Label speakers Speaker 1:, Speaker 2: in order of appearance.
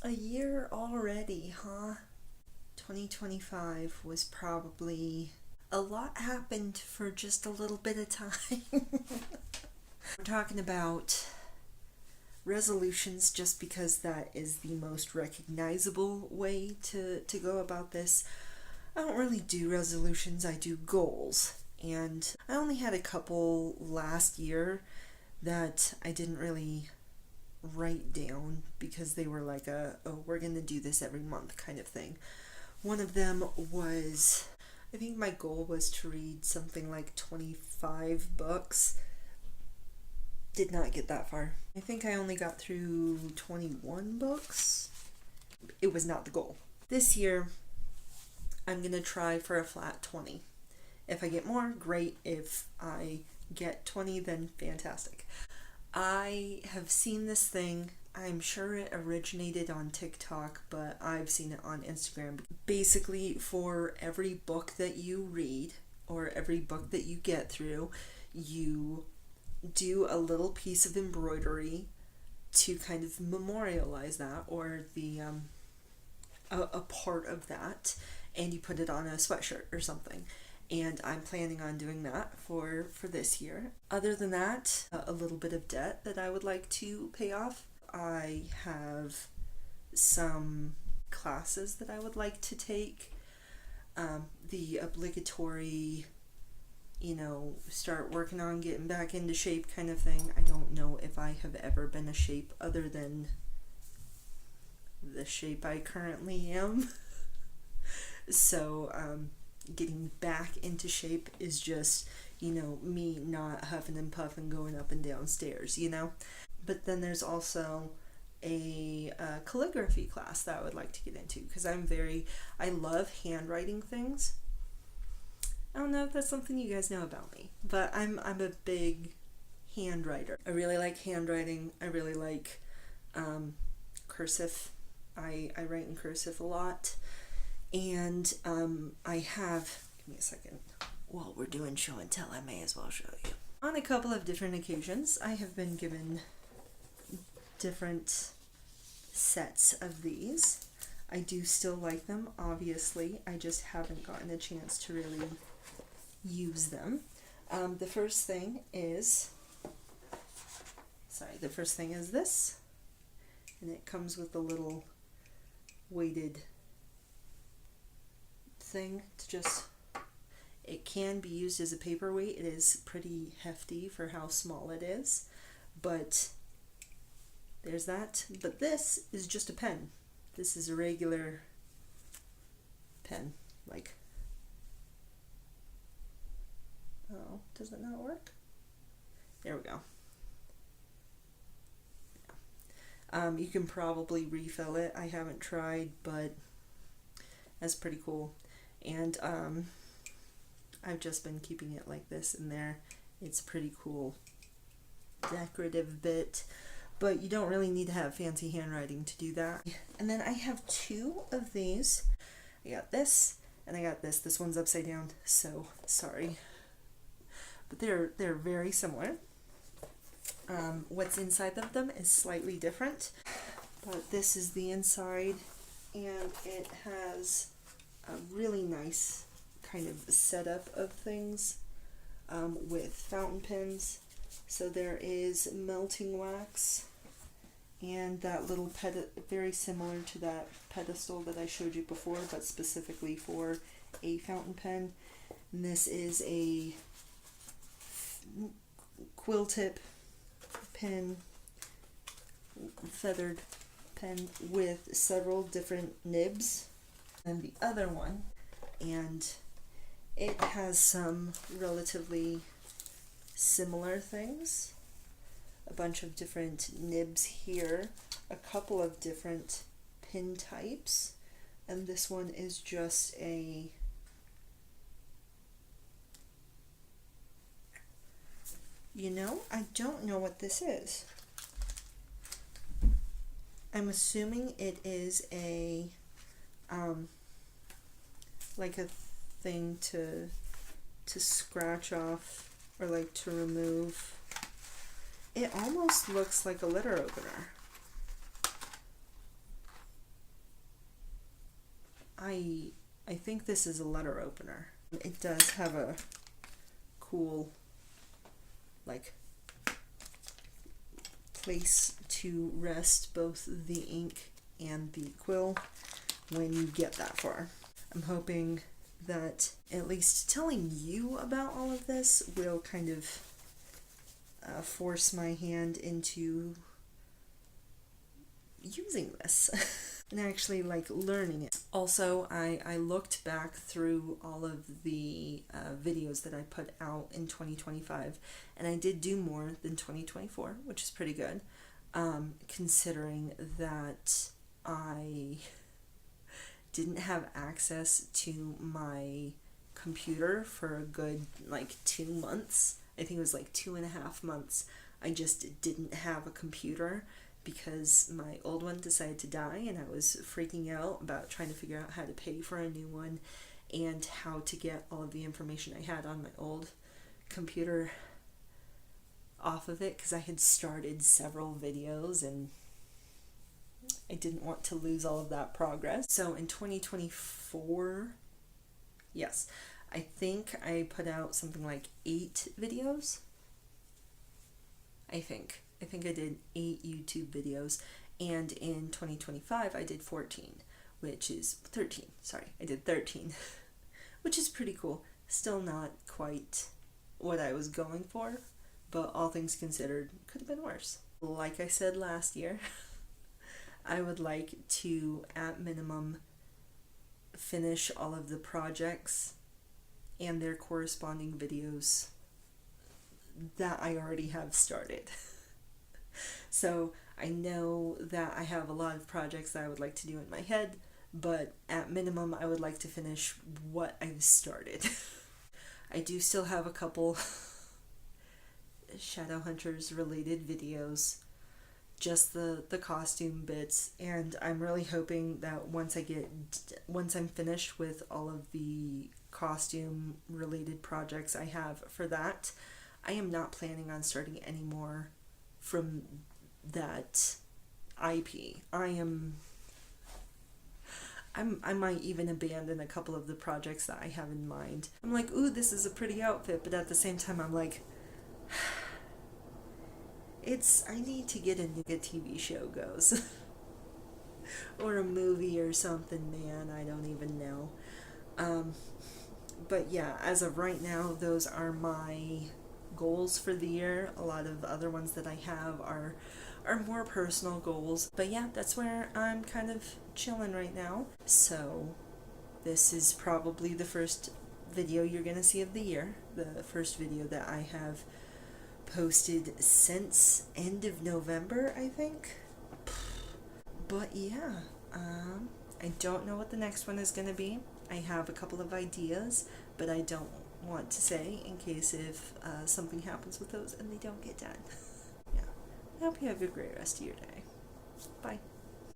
Speaker 1: A year already, huh? 2025 was probably a lot happened for just a little bit of time. We're talking about resolutions just because that is the most recognizable way to go about this. I don't really do resolutions, I do goals. And I only had a couple last year that I didn't really write down because they were like we're gonna do this every month kind of thing. One of them was, I think my goal was to read something like 25 books. Did not get that far. I think I only got through 21 books. It was not the goal. This year, I'm gonna try for a flat 20. If I get more, great. If I get 20, then fantastic. I have seen this thing. I'm sure it originated on TikTok, but I've seen it on Instagram. Basically, for every book that you read or every book that you get through, you do a little piece of embroidery to kind of memorialize that, or the a part of that, and you put it on a sweatshirt or something. And I'm planning on doing that for this year. Other than that, a little bit of debt that I would like to pay off. I have some classes that I would like to take. The obligatory, start working on getting back into shape kind of thing. I don't know if I have ever been a shape other than the shape I currently am. So, getting back into shape is just, me not huffing and puffing going up and down stairs, But then there's also a calligraphy class that I would like to get into because I love handwriting things. I don't know if that's something you guys know about me, but I'm a big handwriter. I really like handwriting. I really like cursive. I write in cursive a lot. And I have, give me a second, while we're doing show and tell, I may as well show you. On a couple of different occasions, I have been given different sets of these. I do still like them, obviously. I just haven't gotten a chance to really use them. The first thing is this. And it comes with a little weighted thing to just, it can be used as a paperweight. It is pretty hefty for how small it is, but there's that. But this is just a pen. This is a regular pen, oh, does it not work? There we go. You can probably refill it. I haven't tried, but that's pretty cool. And I've just been keeping it like this in there. It's a pretty cool decorative bit, but you don't really need to have fancy handwriting to do that. And then I have two of these. I got this and I got this. This one's upside down, so sorry. But they're very similar. What's inside of them is slightly different, but this is the inside, and it has a really nice kind of setup of things with fountain pens. So there is melting wax and that little very similar to that pedestal that I showed you before, but specifically for a fountain pen. And this is a quill tip pen, feathered pen with several different nibs. And the other one, and it has some relatively similar things. A bunch of different nibs here, a couple of different pin types, and this one is just I don't know what this is. I'm assuming it is a like a thing to scratch off or like to remove. It almost looks like a letter opener. think this is a letter opener. It does have a cool, like, place to rest both the ink and the quill when you get that far. I'm hoping that at least telling you about all of this will kind of force my hand into using this and actually like learning it. Also, I looked back through all of the videos that I put out in 2025, and I did do more than 2024, which is pretty good, considering that I didn't have access to my computer for a good like 2 months. I think it was like 2.5 months. I just didn't have a computer because my old one decided to die, and I was freaking out about trying to figure out how to pay for a new one and how to get all of the information I had on my old computer off of it, because I had started several videos and I didn't want to lose all of that progress. So in 2024, yes, I think I put out something like 8 videos. I think I did 8 YouTube videos, and in 2025 I did 14, which is 13. Sorry, I did 13, which is pretty cool. Still not quite what I was going for, but all things considered, could have been worse. Like I said last year, I would like to, at minimum, finish all of the projects and their corresponding videos that I already have started. So I know that I have a lot of projects that I would like to do in my head, but at minimum I would like to finish what I've started. I do still have a couple Shadowhunters related videos, just the costume bits, and I'm really hoping that once I'm finished with all of the costume related projects I have for that, I am not planning on starting any more from that IP. I might even abandon a couple of the projects that I have in mind. I'm like, ooh, this is a pretty outfit, but at the same time I'm like, I need to get into a TV show goes. Or a movie or something, man, I don't even know. But yeah, as of right now, those are my goals for the year. A lot of other ones that I have are more personal goals. But yeah, that's where I'm kind of chilling right now. So this is probably the first video you're gonna see of the year. The first video that I have posted since end of November, I think. But yeah, I don't know what the next one is gonna be. I have a couple of ideas, but I don't want to say in case if something happens with those and they don't get done. Yeah. I hope you have a great rest of your day. Bye.